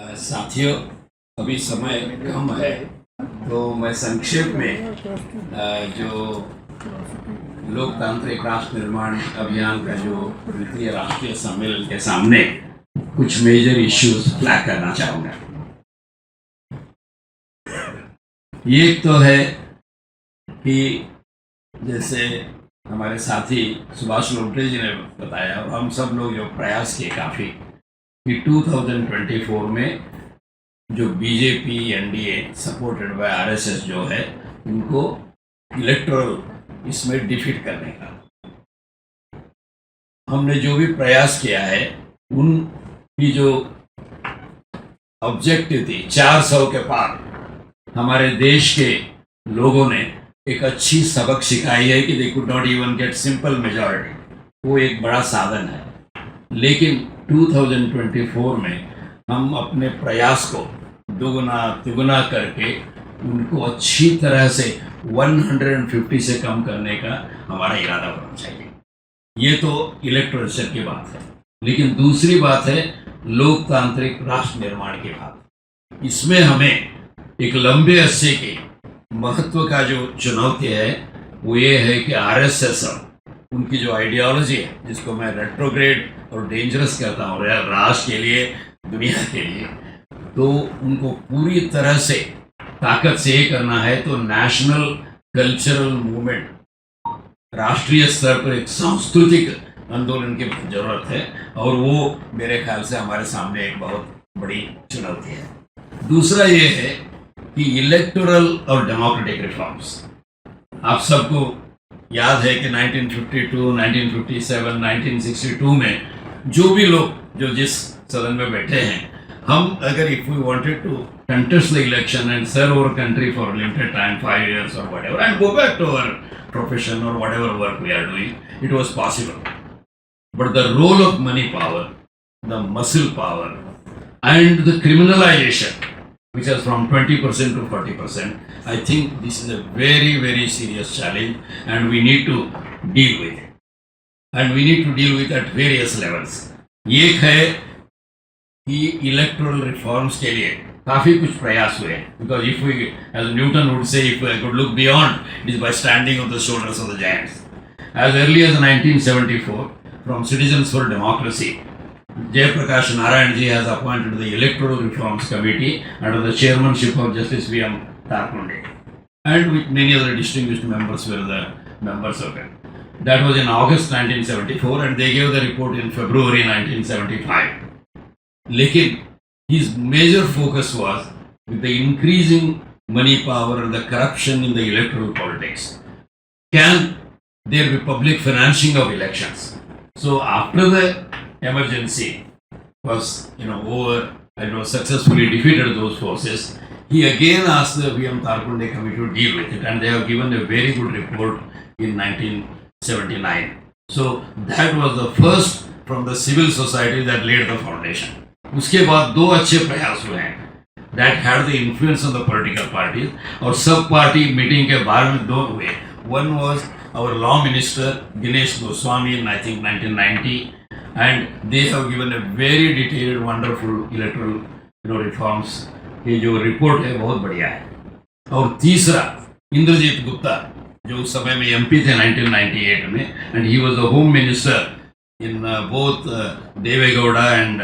साथियों, अभी समय कम है तो मैं संक्षेप में जो लोकतांत्रिक राष्ट्र निर्माण अभियान का जो द्वितीय राष्ट्रीय सम्मेलन के सामने कुछ मेजर इश्यूज फ्लैग करना चाहूँगा। ये तो है कि जैसे हमारे साथी सुभाष लोमटे जी ने बताया और हम सब लोग जो प्रयास किए काफ़ी कि 2024 में जो BJP NDA supported by RSS जो है उनको इलेक्टोरल इसमें डिफीट करने का हमने जो भी प्रयास किया है उनकी जो ऑब्जेक्टिव थी 400 के पार हमारे देश के लोगों ने एक अच्छी सबक सिखाई है कि they could not even get simple majority, वो एक बड़ा साधन है। लेकिन 2024 में हम अपने प्रयास को दुगुना तिगुना करके उनको अच्छी तरह से 150 से कम करने का हमारा इरादा होना चाहिए। ये तो इलेक्टोरल की बात है, लेकिन दूसरी बात है लोकतांत्रिक राष्ट्र निर्माण की बात। इसमें हमें एक लंबे अरसे के महत्व का जो चुनौती है वो ये है कि आरएसएस उनकी जो आइडियोलॉजी है जिसको मैं रेट्रोग्रेड और डेंजरस कहता हूँ राष्ट्र के लिए, दुनिया के लिए, तो उनको पूरी तरह से ताकत से ये करना है तो नेशनल कल्चरल मूवमेंट, राष्ट्रीय स्तर पर एक सांस्कृतिक आंदोलन की जरूरत है और वो मेरे ख्याल से हमारे सामने एक बहुत बड़ी चुनौती है। दूसरा ये है कि इलेक्टोरल और डेमोक्रेटिक रिफॉर्म्स, आप सबको याद है कि 1952, 1957, 1962 में जो भी लोग जो जिस सदन में बैठे हैं, हम अगर if we wanted to contest the election and serve our country for a limited time, 5 years or whatever, and go back to our profession or whatever work we are doing, it was possible. But the role of money power, the muscle power, and the criminalization, which is from 20% to 40%, I think this is a very, very serious challenge and we need to deal with it. And we need to deal with at various levels. ये है कि electoral reforms के लिए काफ़ी कुछ प्रयास हुए हैं, because if we, as Newton would say, if we could look beyond, it is by standing on the shoulders of the giants. As early as 1974, from Citizens for Democracy, Jayaprakash Narayan ji has appointed the Electoral Reforms Committee under the chairmanship of Justice V.M. Tarkunde, and with many other distinguished members were the members of it. That was in August 1974 and they gave the report in February 1975. Lekin his major focus was with the increasing money power and the corruption in the electoral politics. Can there be public financing of elections? So after the emergency was over and was successfully defeated those forces, he again asked the V.M. Tarkunde committee to deal with it, and they have given a very good report in 1979. So that was the first from the civil society that laid the foundation. उसके बाद दो अच्छे प्रयास हुए हैं that had the influence on the political parties, और सब party meeting के बाद में दो हुए. One was our law minister Dinesh Goswami in I think 1990, and they have given a very detailed wonderful electoral reforms. ये जो रिपोर्ट है बहुत बढ़िया है. और तीसरा इंद्रजीत गुप्ता जो उस समय में एमपी थे 1998 में, and he was the home minister in both Deve Gowda and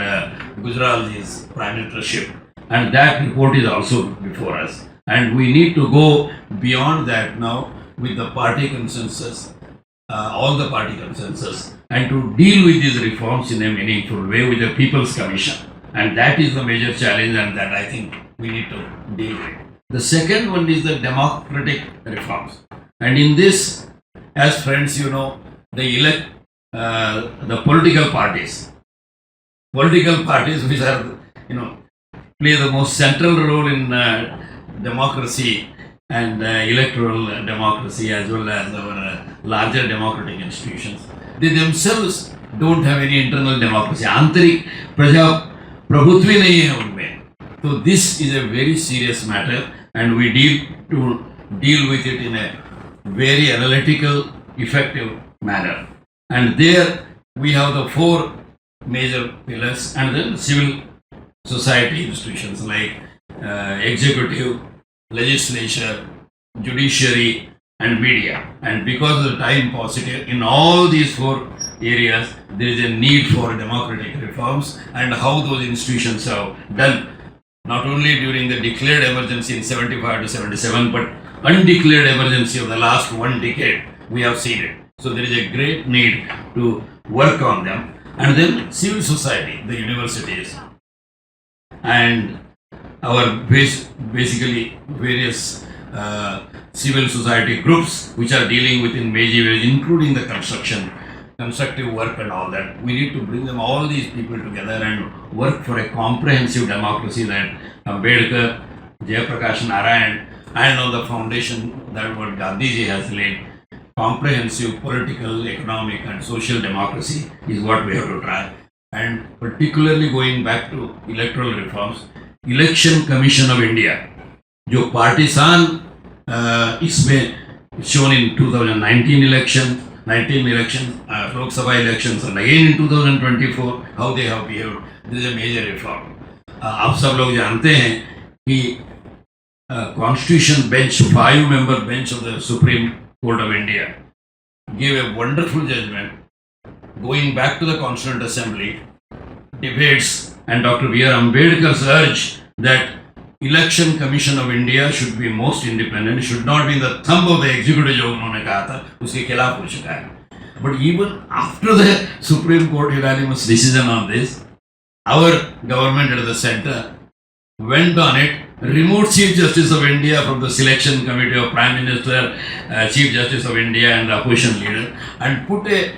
Gujralji's prime ministership, and that report is also before us, and we need to go beyond that now with the party consensus, all the party consensus, and to deal with these reforms in a meaningful way with the People's Commission, and that is the major challenge, and that I think we need to deal with. The second one is the democratic reforms, and in this, as friends, the political parties which are play the most central role in democracy and electoral democracy as well as our larger democratic institutions, they themselves don't have any internal democracy. आंतरिक प्रभुत्व नहीं है उनमें. So this is a very serious matter and we deal with it in a very analytical, effective manner. And there we have the four major pillars and then civil society institutions like executive, legislature, judiciary, and media. And because of the time paucity in all these four areas, there is a need for democratic reforms, and how those institutions have done not only during the declared emergency in 75 to 77, but undeclared emergency of the last one decade, we have seen it. So there is a great need to work on them. And then civil society, the universities, and our basically various civil society groups which are dealing with in major areas, including the constructive work and all that. We need to bring them, all these people together, and work for a comprehensive democracy that Ambedkar, Jayaprakash Narayan, and on the foundation that what Gandhiji has laid. Comprehensive political, economic, and social democracy is what we have to try. And particularly going back to electoral reforms, Election Commission of India, जो partisan इसमें shown in 2019 elections, Lok Sabha elections, and again in 2024, how they have behaved. This is a major reform. आप सब लोग जानते हैं कि Constitution bench, 5-member bench of the Supreme Court of India gave a wonderful judgment going back to the Constituent Assembly debates, and Dr. B.R. Ambedkar's urge that Election Commission of India should be most independent, should not be in the thumb of the executive, जो उन्होंने कहा था, उसके खिलाफ हो चुका है. But even after the Supreme Court unanimous decision on this, our government at the center went on it, removed Chief Justice of India from the selection committee of Prime Minister, Chief Justice of India, and the opposition leader, and put a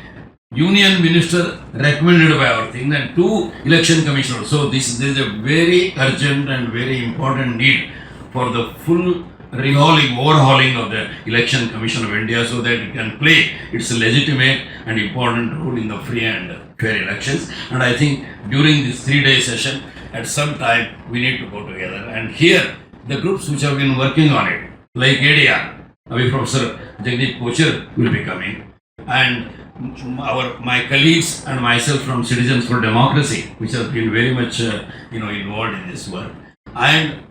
Union Minister recommended by our thing, and 2 election commissioners. So there is a very urgent and very important need for the full overhauling of the Election Commission of India, so that it can play its legitimate and important role in the free and fair elections. And I think during this 3-day session, at some time, we need to go together. And here, the groups which have been working on it, like ADR, Professor Jagdeep Kochar will be coming, and my colleagues and myself from Citizens for Democracy, which have been very much involved in this work, and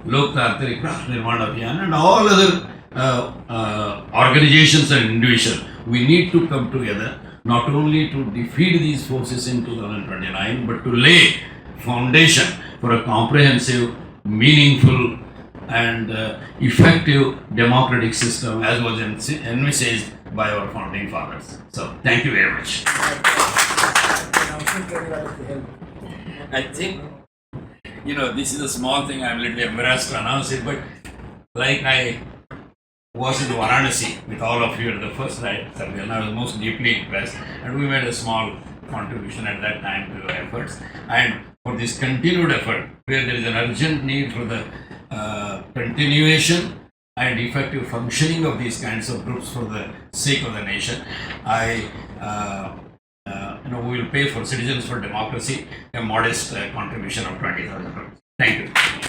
Loktaantrik Rashtra Nirman Abhiyan, and all other organizations and individuals, we need to come together not only to defeat these forces in 2029, but to lay foundation for a comprehensive, meaningful, and effective democratic system as was envisaged by our founding fathers. So, thank you very much. I think, this is a small thing, I'm a little embarrassed to announce it, but like I was in Varanasi with all of you at the first night, and I was most deeply impressed, and we made a small contribution at that time to your efforts. And for this continued effort, where there is an urgent need for the continuation and effective functioning of these kinds of groups for the sake of the nation, we will pay for Citizens for Democracy a modest contribution of 20,000 rupees. Thank you.